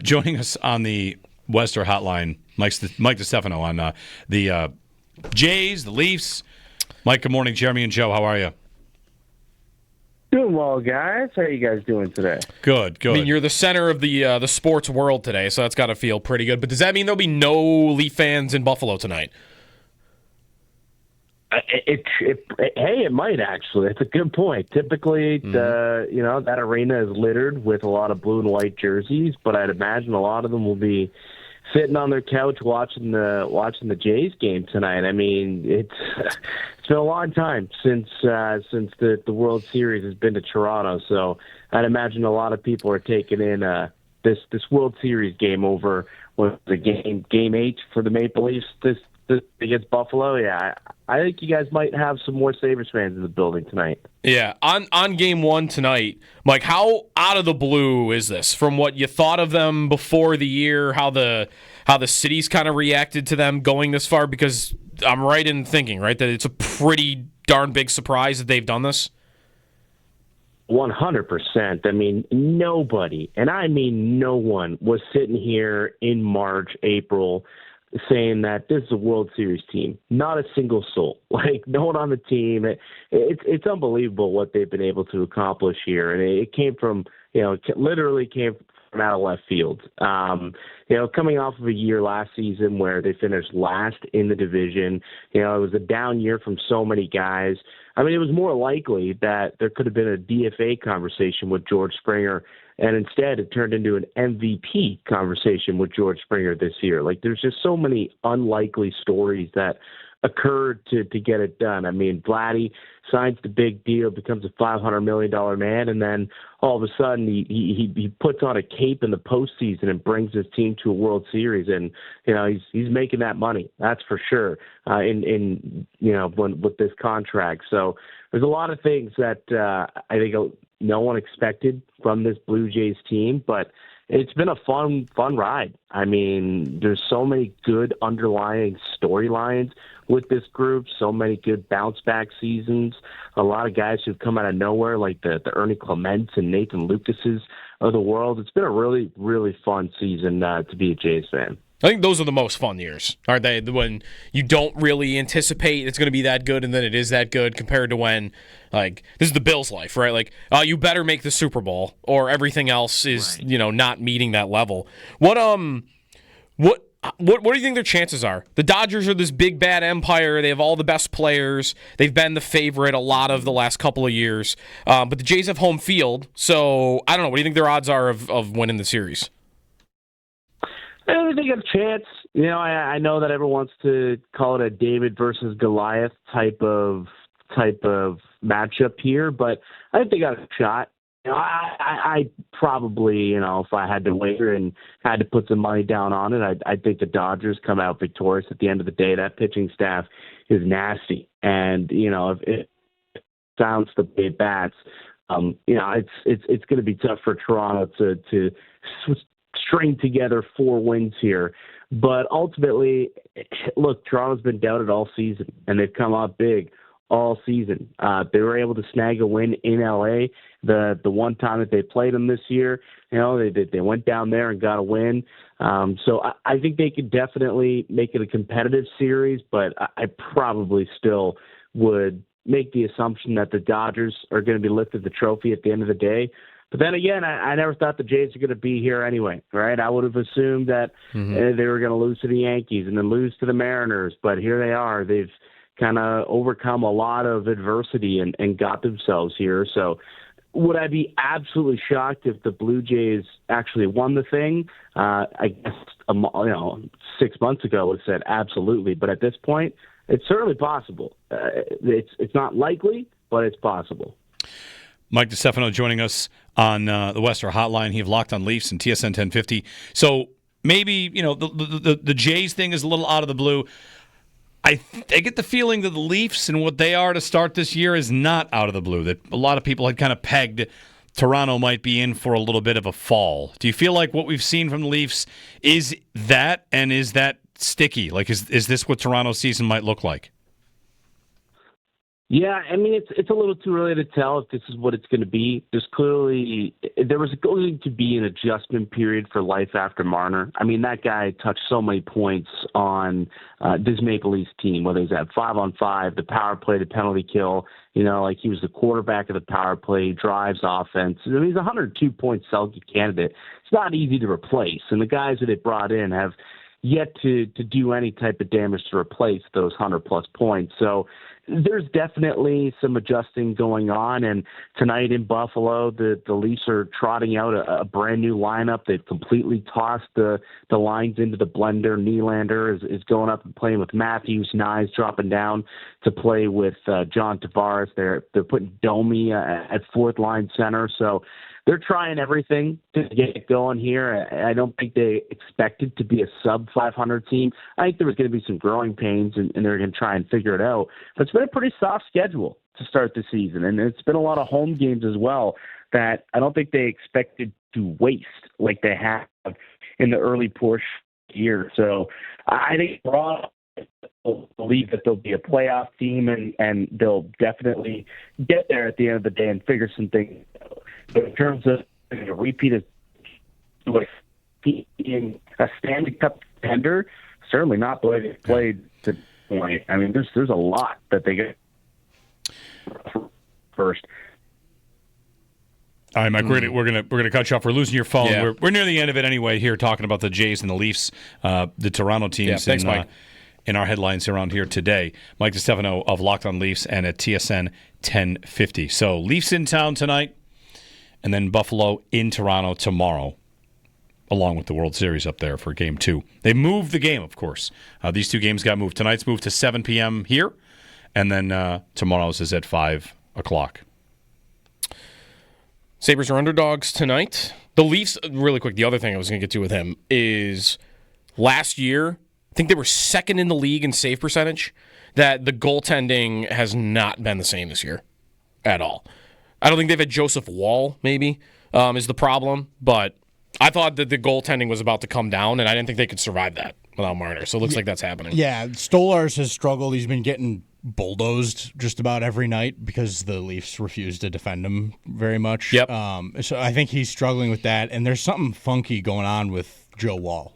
Joining us on the Western Hotline, Mike Distefano on the Jays, the Leafs. Mike, good morning. Jeremy and Joe, how are you? Doing well, guys. How are you guys doing today? Good. I mean, you're the center of the sports world today, so that's got to feel pretty good. But does that mean there'll be no Leaf fans in Buffalo tonight? It might actually. It's a good point. Typically, that arena is littered with a lot of blue and white jerseys, but I'd imagine a lot of them will be sitting on their couch watching the Jays game tonight. I mean, it's been a long time since the World Series has been to Toronto, so I'd imagine a lot of people are taking in this World Series game over the game 8 for the Maple Leafs this against Buffalo. Yeah, I think you guys might have some more Sabres fans in the building tonight. Yeah, on game 1 tonight, Mike, how out of the blue is this? From what you thought of them before the year, how the city's kind of reacted to them going this far? Because I'm right in thinking, right, that it's a pretty darn big surprise that they've done this. 100%. I mean, nobody, and I mean no one, was sitting here in March, April, saying that this is a World Series team. Not a single soul. Like, no one on the team. It's unbelievable what they've been able to accomplish here. And it came from, literally came from out of left field. Coming off of a year last season where they finished last in the division, it was a down year from so many guys. I mean, it was more likely that there could have been a DFA conversation with George Springer, and instead it turned into an MVP conversation with George Springer this year. Like, there's just so many unlikely stories that occurred to get it done. I mean, Vladdy signs the big deal, becomes a $500 million man, and then all of a sudden he puts on a cape in the postseason and brings his team to a World Series, and he's making that money. That's for sure. With this contract, so there's a lot of things that I think no one expected from this Blue Jays team, but it's been a fun ride. I mean, there's so many good underlying storylines with this group, so many good bounce-back seasons, a lot of guys who've come out of nowhere, like the Ernie Clements and Nathan Lucases of the world. It's been a really, really fun season to be a Jays fan. I think those are the most fun years, aren't they? When you don't really anticipate it's going to be that good, and then it is that good, compared to when, like, this is the Bills' life, right? Like, you better make the Super Bowl, or everything else is, right, not meeting that level. What do you think their chances are? The Dodgers are this big bad empire. They have all the best players. They've been the favorite a lot of the last couple of years. But the Jays have home field, so I don't know. What do you think their odds are of winning the series? I think they got a chance. I know that everyone wants to call it a David versus Goliath type of matchup here, but I think they got a shot. I probably, if I had to wager and had to put some money down on it, I think the Dodgers come out victorious at the end of the day. That pitching staff is nasty, and if it sounds the big bats, it's going to be tough for Toronto to string together 4 wins here. But ultimately, look, Toronto's been doubted all season, and they've come out big all season. They were able to snag a win in L.A. The one time that they played them this year. They went down there and got a win. So I think they could definitely make it a competitive series, but I probably still would make the assumption that the Dodgers are going to be lifted the trophy at the end of the day. But then again, I never thought the Jays were going to be here anyway, right? I would have assumed that they were going to lose to the Yankees and then lose to the Mariners. But here they are. They've kind of overcome a lot of adversity and got themselves here. So would I be absolutely shocked if the Blue Jays actually won the thing? I guess 6 months ago I would have said absolutely. But at this point, it's certainly possible. It's not likely, but it's possible. Mike Distefano joining us on the Western Hotline. He have Locked on Leafs and TSN 1050. So maybe, the Jays thing is a little out of the blue. I get the feeling that the Leafs and what they are to start this year is not out of the blue, that a lot of people had kind of pegged Toronto might be in for a little bit of a fall. Do you feel like what we've seen from the Leafs is that, and is that sticky? Like, is this what Toronto's season might look like? Yeah, I mean it's a little too early to tell if this is what it's going to be. There was going to be an adjustment period for life after Marner. I mean that guy touched so many points on this Maple Leafs team, whether he's at 5-on-5, the power play, the penalty kill. Like he was the quarterback of the power play, drives offense. I mean, he's a 102-point Selke candidate. It's not easy to replace, and the guys that they brought in have yet to do any type of damage to replace those 100-plus points. So there's definitely some adjusting going on, and tonight in Buffalo, the Leafs are trotting out a brand new lineup. They've completely tossed the lines into the blender. Nylander is going up and playing with Matthews. Nyes dropping down to play with John Tavares. They're putting Domi at fourth line center. So they're trying everything to get it going here. I don't think they expected to be a sub-500 team. I think there was going to be some growing pains, and they're going to try and figure it out. But it's been a pretty soft schedule to start the season, and it's been a lot of home games as well that I don't think they expected to waste like they have in the early portion of the year. So I think Raw believe that they'll be a playoff team, and they'll definitely get there at the end of the day and figure some things out. But in terms of a repeat of being a Stanley Cup contender, certainly not the way they played to this point. I mean, there's a lot that they get first. All right, Mike, we're gonna cut you off. We're losing your phone. Yeah. We're near the end of it anyway. Here, talking about the Jays and the Leafs, the Toronto teams. Yeah, thanks, Mike. In our headlines around here today, Mike Distefano of Locked On Leafs and at TSN 1050. So Leafs in town tonight, and then Buffalo in Toronto tomorrow, along with the World Series up there for Game 2. They moved the game, of course. These two games got moved. Tonight's moved to 7 p.m. here, and then tomorrow's is at 5 o'clock. Sabres are underdogs tonight. The Leafs, really quick, the other thing I was going to get to with him is last year, I think they were second in the league in save percentage, that the goaltending has not been the same this year at all. I don't think they've had Joseph Wall, maybe, is the problem, but I thought that the goaltending was about to come down, and I didn't think they could survive that without Marner, so it looks like that's happening. Yeah, Stolarz has struggled. He's been getting bulldozed just about every night because the Leafs refuse to defend him very much. Yep. So I think he's struggling with that, and there's something funky going on with Joe Wall.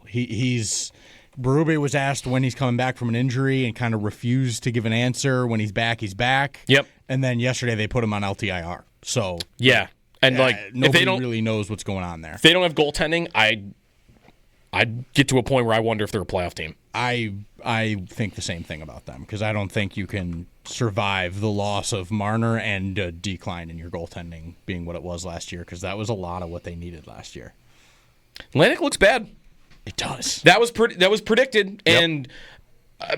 Berube was asked when he's coming back from an injury and kind of refused to give an answer. When he's back, he's back. Yep. And then yesterday they put him on LTIR. So yeah, and nobody if they don't really knows what's going on there. If they don't have goaltending, I'd get to a point where I wonder if they're a playoff team. I think the same thing about them because I don't think you can survive the loss of Marner and a decline in your goaltending being what it was last year because that was a lot of what they needed last year. Atlantic looks bad. It does. That was predicted, and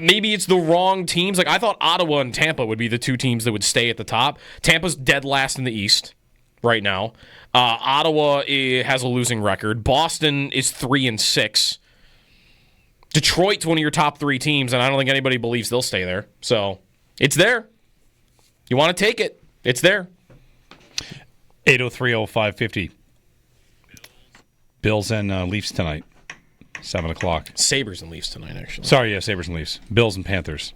maybe it's the wrong teams. Like I thought Ottawa and Tampa would be the two teams that would stay at the top. Tampa's dead last in the East right now. Ottawa has a losing record. Boston is 3-6. Detroit's one of your top three teams, and I don't think anybody believes they'll stay there. So it's there. You want to take it? It's there. 803-0550. Bills and Leafs tonight. 7 o'clock. Sabres and Leafs tonight, actually. Sorry, yeah, Sabres and Leafs. Bills and Panthers.